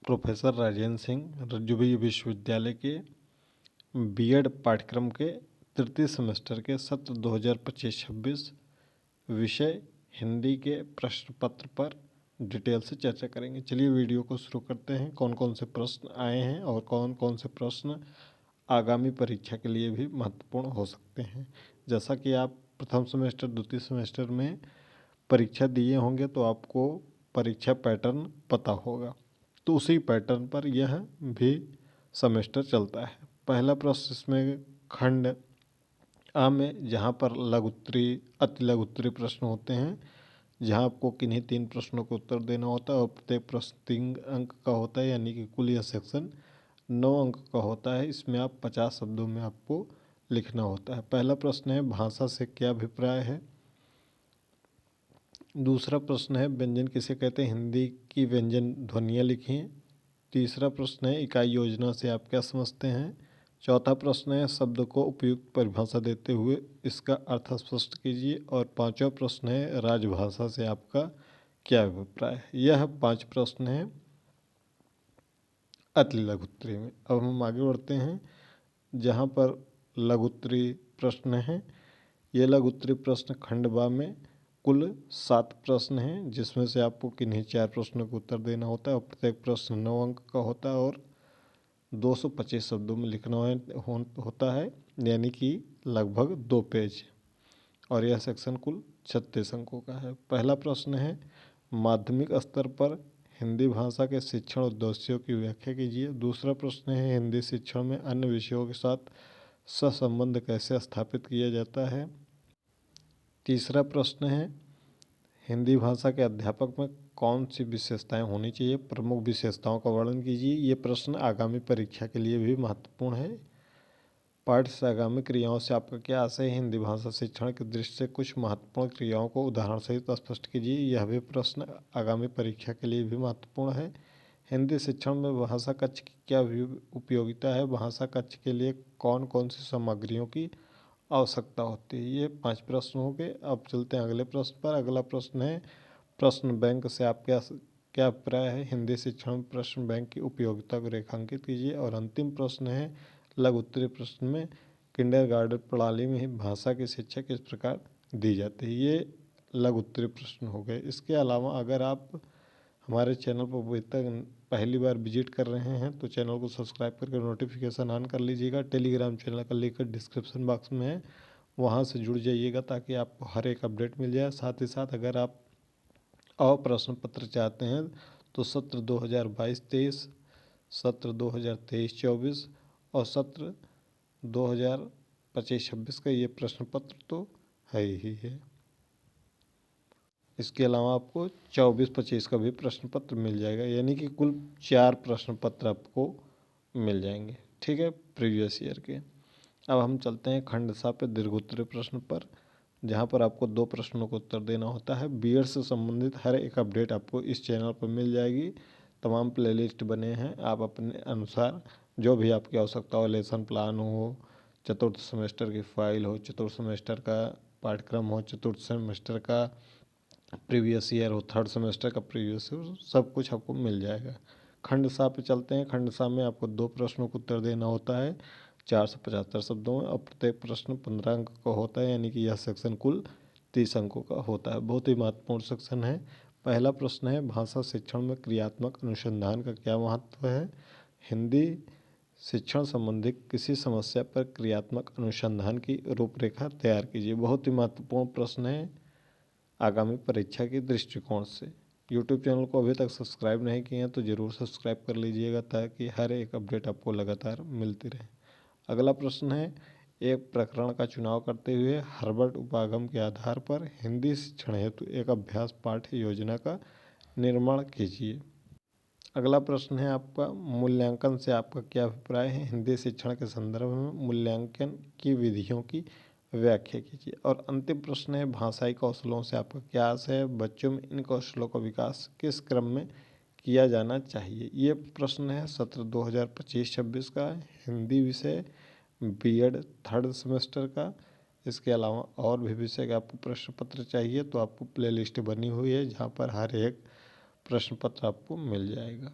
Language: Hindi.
प्रोफेसर राजेंद्र सिंह रज्जुबी विश्वविद्यालय के बीएड पाठ्यक्रम के तृतीय सेमेस्टर के सत्र 2025-26 विषय हिंदी के प्रश्न पत्र पर डिटेल से चर्चा करेंगे। चलिए वीडियो को शुरू करते हैं। कौन कौन से प्रश्न आए हैं और कौन कौन से प्रश्न आगामी परीक्षा के लिए भी महत्वपूर्ण हो सकते हैं। जैसा कि आप प्रथम सेमेस्टर द्वितीय सेमेस्टर में परीक्षा दिए होंगे तो आपको परीक्षा पैटर्न पता होगा, तो उसी पैटर्न पर यह भी सेमेस्टर चलता है। पहला प्रश्न इसमें खंड आ में जहाँ पर लघुत्तरी अति लघुत्तरी प्रश्न होते हैं, जहाँ आपको किन्हीं 3 प्रश्नों को उत्तर देना होता है और प्रत्येक प्रश्न 3 अंक का होता है, यानी कि कुल यह सेक्शन 9 अंक का होता है। इसमें आप 50 शब्दों में आपको लिखना होता है। पहला प्रश्न है भाषा से क्या अभिप्राय है। दूसरा प्रश्न है व्यंजन किसे कहते हैं, हिंदी की व्यंजन ध्वनियाँ लिखिए। तीसरा प्रश्न है इकाई योजना से आप क्या समझते हैं। चौथा प्रश्न है शब्द को उपयुक्त परिभाषा देते हुए इसका अर्थ स्पष्ट कीजिए। और पांचवा प्रश्न है राजभाषा से आपका क्या अभिप्राय है। यह 5 प्रश्न हैं अति लघुत्तरी में। अब हम आगे बढ़ते हैं जहाँ पर लघुत्तरी प्रश्न हैं। ये लघुत्तरी प्रश्न खंड बा में कुल 7 प्रश्न हैं, जिसमें से आपको किन्हीं 4 प्रश्नों का उत्तर देना होता है और प्रत्येक प्रश्न 9 अंक का होता है और 225 शब्दों में लिखना होता है, यानी कि लगभग 2 पेज। और यह सेक्शन कुल 36 अंकों का है। पहला प्रश्न है माध्यमिक स्तर पर हिंदी भाषा के शिक्षण उद्देश्यों की व्याख्या कीजिए। दूसरा प्रश्न है हिंदी शिक्षण में अन्य विषयों के साथ सहसंबंध कैसे स्थापित किया जाता है। तीसरा प्रश्न है हिंदी भाषा के अध्यापक में कौन सी विशेषताएं होनी चाहिए, प्रमुख विशेषताओं का वर्णन कीजिए। ये प्रश्न आगामी परीक्षा के लिए भी महत्वपूर्ण है। पाठ से आगामी क्रियाओं से आपका क्या आशय है। हिंदी भाषा शिक्षण की दृष्टि से कुछ महत्वपूर्ण क्रियाओं को उदाहरण सहित स्पष्ट कीजिए। यह भी प्रश्न आगामी परीक्षा के लिए भी महत्वपूर्ण है। हिंदी शिक्षण में भाषा कक्ष की क्या उपयोगिता है। भाषा कक्ष के लिए कौन कौन सी सामग्रियों की आवश्यकता होती है। ये 5 प्रश्न हो गए। अब चलते हैं अगले प्रश्न पर। अगला प्रश्न है प्रश्न बैंक से आप क्या अभिप्राय है। हिंदी शिक्षण में प्रश्न बैंक की उपयोगिता को रेखांकित कीजिए। और अंतिम प्रश्न है लघुत्तरी प्रश्न में किंडरगार्टन प्रणाली में भाषा की शिक्षा किस प्रकार दी जाती है। ये लघुत्तरी प्रश्न हो गए। इसके अलावा अगर आप हमारे चैनल पर अभी तक पहली बार विजिट कर रहे हैं तो चैनल को सब्सक्राइब करके नोटिफिकेशन ऑन कर लीजिएगा। टेलीग्राम चैनल का लिंक डिस्क्रिप्शन बॉक्स में है, वहाँ से जुड़ जाइएगा ताकि आपको हर एक अपडेट मिल जाए। साथ ही साथ अगर आप और प्रश्न पत्र चाहते हैं तो सत्र 2022-23, सत्र 2023-24 और सत्र 2025-26 का ये प्रश्न पत्र तो है ही है। इसके अलावा आपको 24-25 का भी प्रश्न पत्र मिल जाएगा, यानी कि कुल 4 प्रश्न पत्र आपको मिल जाएंगे। ठीक है, प्रीवियस ईयर के। अब हम चलते हैं खंड सा पे दीर्घोत्तरी प्रश्न पर, जहाँ पर आपको 2 प्रश्नों को उत्तर देना होता है। बीएड से संबंधित हर एक अपडेट आपको इस चैनल पर मिल जाएगी। तमाम प्लेलिस्ट बने हैं, आप अपने अनुसार जो भी आपकी आवश्यकता हो, लेसन प्लान हो, चतुर्थ सेमेस्टर की फाइल हो, चतुर्थ सेमेस्टर का पाठ्यक्रम हो, चतुर्थ सेमेस्टर का प्रीवियस ईयर हो, थर्ड सेमेस्टर का प्रीवियस ईयर, सब कुछ आपको मिल जाएगा। खंड सा पे चलते हैं। खंड सा में आपको 2 प्रश्नों को उत्तर देना होता है 475 शब्दों में और प्रत्येक प्रश्न 15 अंक का होता है, यानी कि यह सेक्शन कुल 30 अंकों का होता है। बहुत ही महत्वपूर्ण सेक्शन है। पहला प्रश्न है भाषा शिक्षण में क्रियात्मक अनुसंधान का क्या महत्व है। हिंदी शिक्षण संबंधी किसी समस्या पर क्रियात्मक अनुसंधान की रूपरेखा तैयार कीजिए। बहुत ही महत्वपूर्ण प्रश्न है आगामी परीक्षा के दृष्टिकोण से। यूट्यूब चैनल को अभी तक सब्सक्राइब नहीं किए हैं तो ज़रूर सब्सक्राइब कर लीजिएगा ताकि हर एक अपडेट आपको लगातार मिलती रहे। अगला प्रश्न है एक प्रकरण का चुनाव करते हुए हार्वर्ड उपागम के आधार पर हिंदी शिक्षण हेतु एक अभ्यास पाठ्य योजना का निर्माण कीजिए। अगला प्रश्न है आपका मूल्यांकन से आपका क्या अभिप्राय है। हिंदी शिक्षण के संदर्भ में मूल्यांकन की विधियों की व्याख्या कीजिए। और अंतिम प्रश्न है भाषाई कौशलों से आपका क्या आशय है। बच्चों में इन कौशलों का विकास किस क्रम में किया जाना चाहिए। ये प्रश्न है सत्र 2025-26 का हिंदी विषय बीएड थर्ड सेमेस्टर का। इसके अलावा और भी विषय का आपको प्रश्न पत्र चाहिए तो आपको प्लेलिस्ट बनी हुई है, जहाँ पर हर एक प्रश्न पत्र आपको मिल जाएगा।